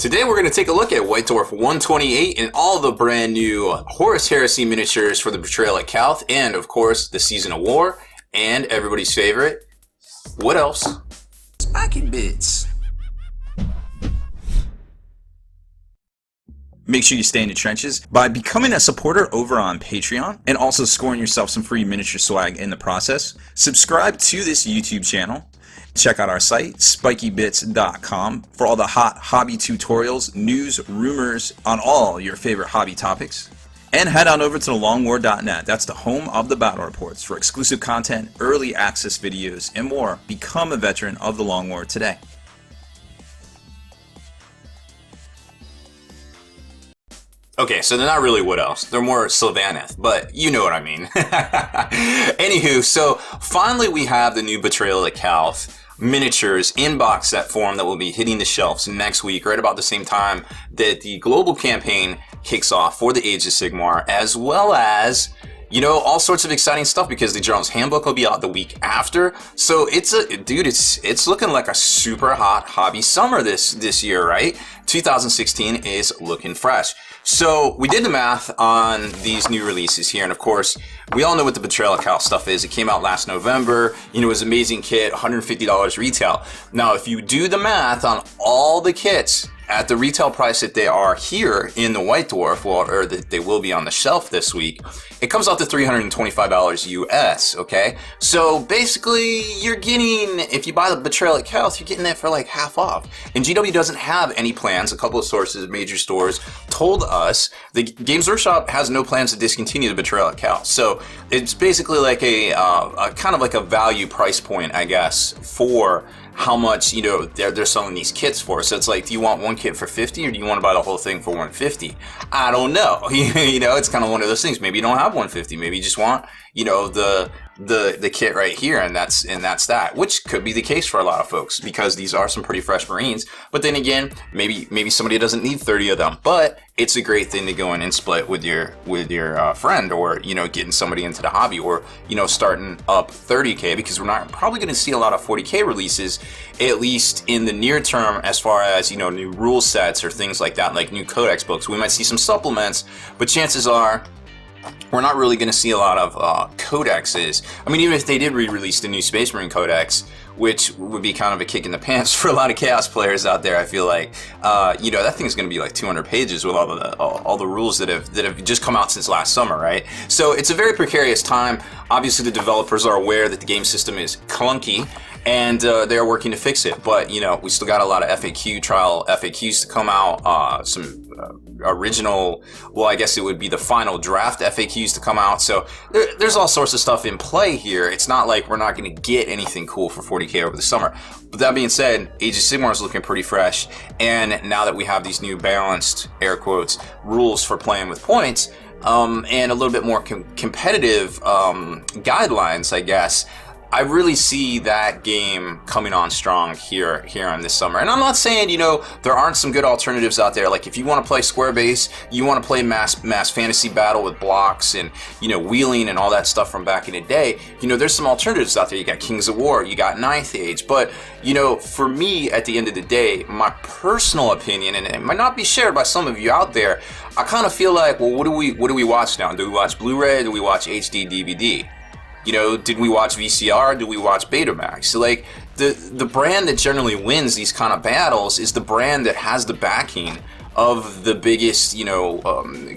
Today we're going to take a look at White Dwarf 128 and all the brand new Horus Heresy miniatures for the Betrayal at Calth, and of course the Season of War, and everybody's favorite, what else? Spiky bits. Make sure you stay in the trenches by becoming a supporter over on Patreon and also scoring yourself some free miniature swag in the process. Subscribe to this YouTube channel. Check out our site, spikybits.com, for all the hot hobby tutorials, news, rumors on all your favorite hobby topics. And head on over to thelongwar.net. That's the home of the battle reports for exclusive content, early access videos, and more. Become a veteran of the Long War today. Okay, so they're not really what else. They're more Sylvaneth, but you know what I mean. Anywho, so finally we have the new Betrayal at Calth miniatures in box set form that will be hitting the shelves next week, right about the same time that the global campaign kicks off for the Age of Sigmar, as well as, you know, all sorts of exciting stuff because the Journal's Handbook will be out the week after. So it's looking like a super hot hobby summer this year, right? 2016 is looking fresh. So we did the math on these new releases here, and of course, we all know what the Betrayal at Calth stuff is. It came out last November. You know, it was an amazing kit, $150 retail. Now, if you do the math on all the kits at the retail price that they are here in the White Dwarf, or that they will be on the shelf this week, it comes out to $325 US, okay? So basically, you're getting, if you buy the Betrayal at Calth, you're getting it for like half off. And GW doesn't have any plans. A couple of sources, major stores, told us the Games Workshop has no plans to discontinue the Betrayal at Calth. So it's basically like a kind of like a value price point, I guess, for how much, you know, they're selling these kits for. So it's like, do you want one kit for 50 or do you want to buy the whole thing for 150? I don't know. You know, it's kind of one of those things. Maybe you don't have 150. Maybe you just want, you know, the kit right here, and that's that, which could be the case for a lot of folks because these are some pretty fresh Marines. But then again, maybe somebody doesn't need 30 of them, but it's a great thing to go in and split with your friend, or, you know, getting somebody into the hobby, or, you know, starting up 30K, because we're not probably going to see a lot of 40K releases, at least in the near term, as far as, you know, new rule sets or things like that, like new codex books. We might see some supplements, but chances are we're not really going to see a lot of codexes. I mean, even if they did re-release the new Space Marine Codex, which would be kind of a kick in the pants for a lot of Chaos players out there, I feel like, you know, that thing's going to be like 200 pages with all the rules that have just come out since last summer, right? So it's a very precarious time. Obviously, the developers are aware that the game system is clunky, and they are working to fix it. But, you know, we still got a lot of trial FAQs to come out, some original, well, I guess it would be the final draft FAQs to come out. So there's all sorts of stuff in play here. It's not like we're not going to get anything cool for 40K over the summer. But that being said, Age of Sigmar is looking pretty fresh. And now that we have these new balanced, air quotes, rules for playing with points, and a little bit more competitive guidelines, I guess, I really see that game coming on strong here on this summer. And I'm not saying, you know, there aren't some good alternatives out there. Like if you want to play square base, you want to play mass fantasy battle with blocks and, you know, wheeling and all that stuff from back in the day, you know, there's some alternatives out there. You got Kings of War, you got Ninth Age. But, you know, for me, at the end of the day, my personal opinion, and it might not be shared by some of you out there, I kind of feel like, well, what do we watch now? Do we watch Blu-ray? Do we watch HD DVD? You know, did we watch VCR? Did we watch Betamax? So, like, the brand that generally wins these kind of battles is the brand that has the backing of the biggest, you know,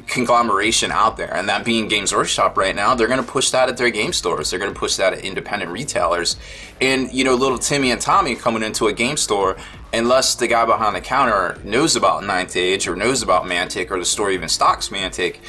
conglomeration out there, and that being Games Workshop right now. They're going to push that at their game stores. They're going to push that at independent retailers. And, you know, little Timmy and Tommy coming into a game store, unless the guy behind the counter knows about Ninth Age or knows about Mantic, or the store even stocks Mantic,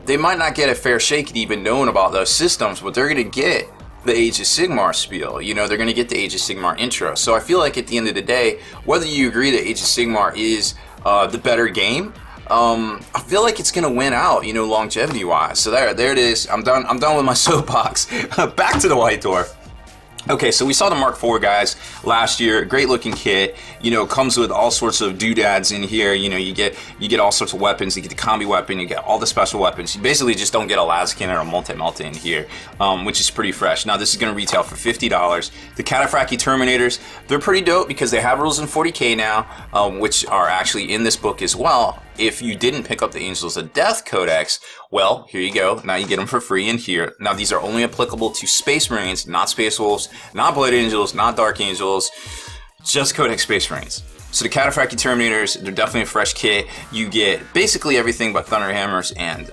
they might not get a fair shake at even knowing about those systems, but they're going to get the Age of Sigmar spiel. You know, they're going to get the Age of Sigmar intro. So I feel like at the end of the day, whether you agree that Age of Sigmar is the better game, I feel like it's going to win out, you know, longevity-wise. So there it is. I'm done with my soapbox. Back to the White Dwarf. Okay, so we saw the Mark IV guys last year. Great looking kit. You know, comes with all sorts of doodads in here. You know, you get all sorts of weapons. You get the combi weapon. You get all the special weapons. You basically just don't get a Laskin or a multi-melta in here, which is pretty fresh. Now, this is going to retail for $50. The Cataphractii Terminators, they're pretty dope because they have rules in 40K now, which are actually in this book as well. If you didn't pick up the Angels of Death Codex, well, here you go. Now you get them for free in here. Now, these are only applicable to Space Marines, not Space Wolves, not Blood Angels, not Dark Angels, just Codex Space Marines. So the Cataphractii Terminators, they're definitely a fresh kit. You get basically everything but Thunder Hammers and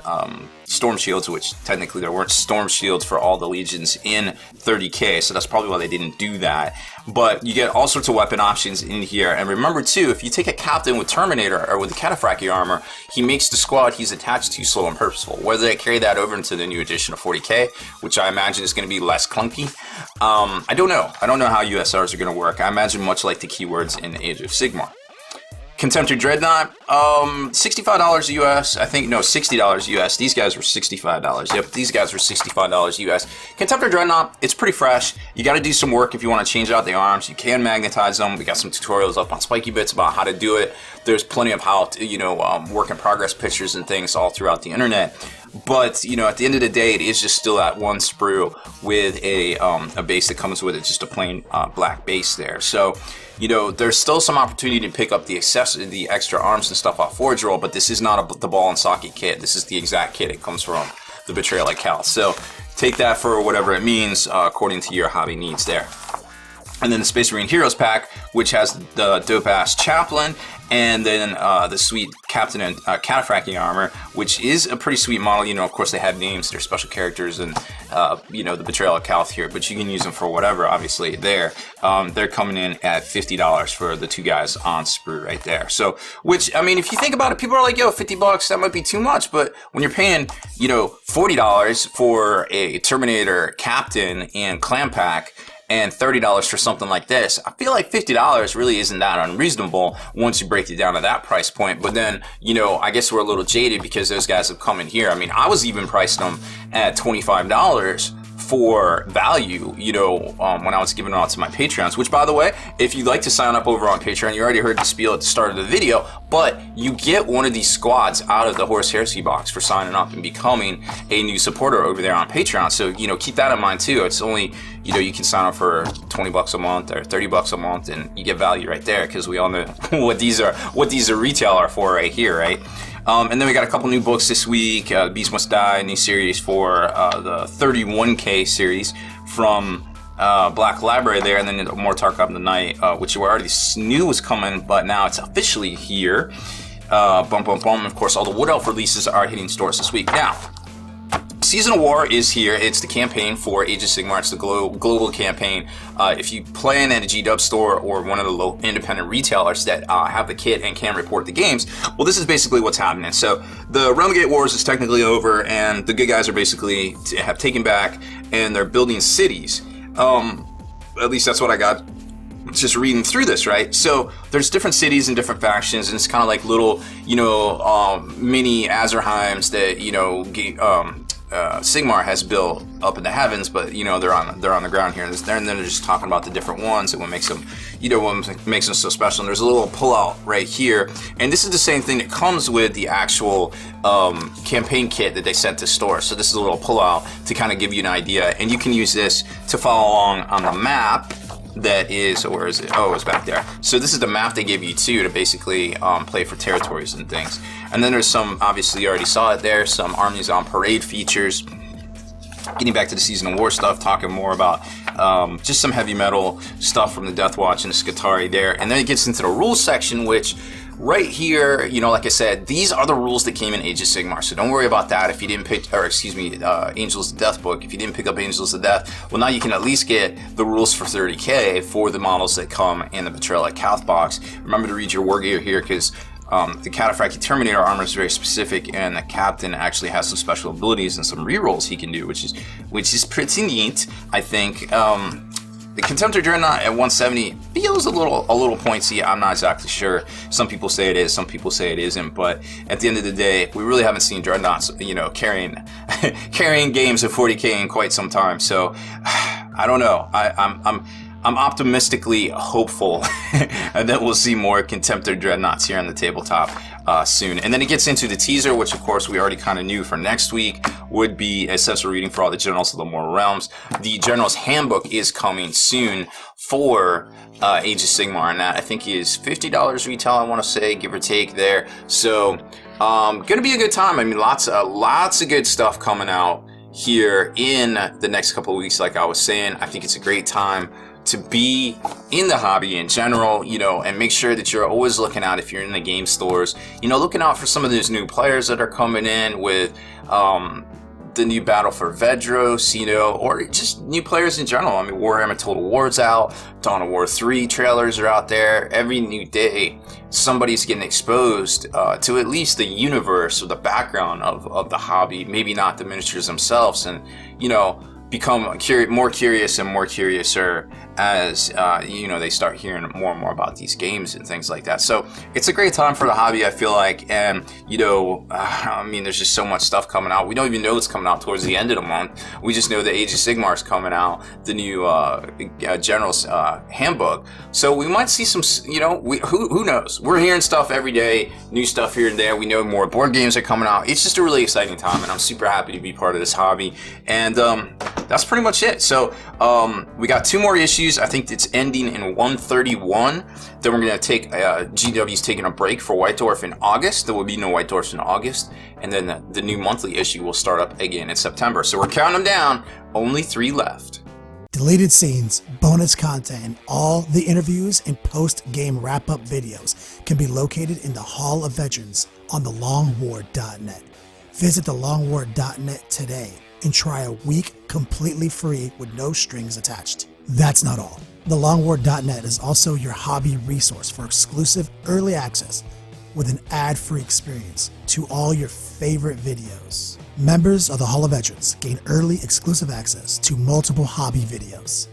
Storm Shields, which technically there weren't Storm Shields for all the Legions in 30K, so that's probably why they didn't do that. But you get all sorts of weapon options in here. And remember too, if you take a captain with Terminator or with the Cataphractii armor, he makes the squad he's attached to slow and purposeful. Whether they carry that over into the new edition of 40K, which I imagine is going to be less clunky, I don't know. I don't know how USRs are going to work. I imagine much like the keywords in Age of Sigmar. Contemptor Dreadnought, $65 US. I think, no, $60 US. These guys were $65. Yep, these guys were $65 US. Contemptor Dreadnought, it's pretty fresh. You got to do some work if you want to change out the arms. You can magnetize them. We got some tutorials up on Spiky Bits about how to do it. There's plenty of how to, work in progress pictures and things all throughout the internet. But, at the end of the day, it is just still that one sprue with a base that comes with it, just a plain black base there. So, there's still some opportunity to pick up the extra arms and stuff off Forge Roll, but this is not the ball and socket kit. This is the exact kit it comes from, the Betrayal at Cal. So take that for whatever it means, according to your hobby needs there. And then the Space Marine Heroes pack, which has the dope-ass Chaplain, and then the sweet Captain and Cataphractii armor, which is a pretty sweet model. Of course, they have names, they're special characters, and, the Betrayal of Calth here, but you can use them for whatever, obviously, there. They're coming in at $50 for the two guys on sprue right there. So, which, if you think about it, people are like, yo, $50, that might be too much, but when you're paying, $40 for a Terminator Captain and Clan Pack, and $30 for something like this, I feel like $50 really isn't that unreasonable once you break it down to that price point. But then, I guess we're a little jaded because those guys have come in here. I was even priced them at $25 for value, when I was giving it out to my Patreons, which, by the way, if you'd like to sign up over on Patreon, you already heard the spiel at the start of the video, but you get one of these squads out of the Horus Heresy box for signing up and becoming a new supporter over there on Patreon. So, keep that in mind too. It's only, you can sign up for $20 a month or $30 a month and you get value right there, because we all know what these are retail are for right here, right? And then we got a couple new books this week. Beast Must Die, new series for the 31K series from Black Library there, and then more Tarkov the Night, which you already knew was coming, but now it's officially here. Bum, bum, bum. Of course, all the Wood Elf releases are hitting stores this week. Now, Season of War is here. It's the campaign for Age of Sigmar. It's the global campaign. If you plan at a GW store or one of the independent retailers that have the kit and can report the games, well, this is basically what's happening. So the Realm Gate Wars is technically over, and the good guys are basically have taken back, and they're building cities. At least that's what I got just reading through this, right? So there's different cities and different factions, and it's kind of like little, mini Azerheims that, Sigmar has built up in the heavens, but they're on the ground here, and then they're just talking about the different ones and what makes them, what makes them so special. And there's a little pullout right here, and this is the same thing that comes with the actual campaign kit that they sent to store. So this is a little pullout to kind of give you an idea, and you can use this to follow along on the map. That is, where is it? Oh, it's back there. So this is the map they give you too to basically play for territories and things. And then there's some, obviously you already saw it there, some Armies on Parade features. Getting back to the Season of War stuff, talking more about just some heavy metal stuff from the Death Watch and the Skitarii there. And then it gets into the rules section, which right here, like I said, these are the rules that came in Age of Sigmar, so don't worry about that if you didn't pick, Angels of Death book. If you didn't pick up Angels of Death, well, now you can at least get the rules for 30K for the models that come in the Betrayal at Calth box. Remember to read your war gear here, because the Cataphractii Terminator armor is very specific, and the Captain actually has some special abilities and some rerolls he can do, which is pretty neat, I think. The Contemptor Dreadnought at 170 feels a little pointy. I'm not exactly sure. Some people say it is, some people say it isn't. But at the end of the day, we really haven't seen Dreadnoughts, carrying carrying games of 40K in quite some time. So I don't know. I'm optimistically hopeful that we'll see more Contemptor Dreadnoughts here on the tabletop soon. And then it gets into the teaser, which of course we already kind of knew for next week, would be accessory reading for all the Generals of the Mortal Realms. The General's Handbook is coming soon for Age of Sigmar, and that I think is $50 retail, I want to say, give or take there. So gonna be a good time. I mean, lots of good stuff coming out here in the next couple of weeks. Like I was saying, I think it's a great time to be in the hobby in general, and make sure that you're always looking out, if you're in the game stores, looking out for some of those new players that are coming in with the new Battle for Vedros, or just new players in general. I mean, Warhammer Total War's out, Dawn of War 3 trailers are out there. Every new day, somebody's getting exposed to at least the universe or the background of the hobby, maybe not the miniatures themselves, and, become more curious and more curiouser as they start hearing more and more about these games and things like that. So it's a great time for the hobby, I feel like. And there's just so much stuff coming out. We don't even know what's coming out towards the end of the month. We just know the Age of Sigmar is coming out, the new General's Handbook. So we might see some, who knows? We're hearing stuff every day, new stuff here and there. We know more board games are coming out. It's just a really exciting time, and I'm super happy to be part of this hobby. And that's pretty much it. So we got 2 more issues. I think it's ending in 131. Then we're going to take GW's taking a break for White Dwarf in August. There will be no White Dwarfs in August. And then the new monthly issue will start up again in September. So we're counting them down. Only 3 left. Deleted scenes, bonus content, and all the interviews and post-game wrap-up videos can be located in the Hall of Veterans on thelongwar.net. Visit thelongwar.net today and try a week completely free with no strings attached. That's not all. TheLongWar.net is also your hobby resource for exclusive early access with an ad-free experience to all your favorite videos. Members of the Hall of Veterans gain early exclusive access to multiple hobby videos.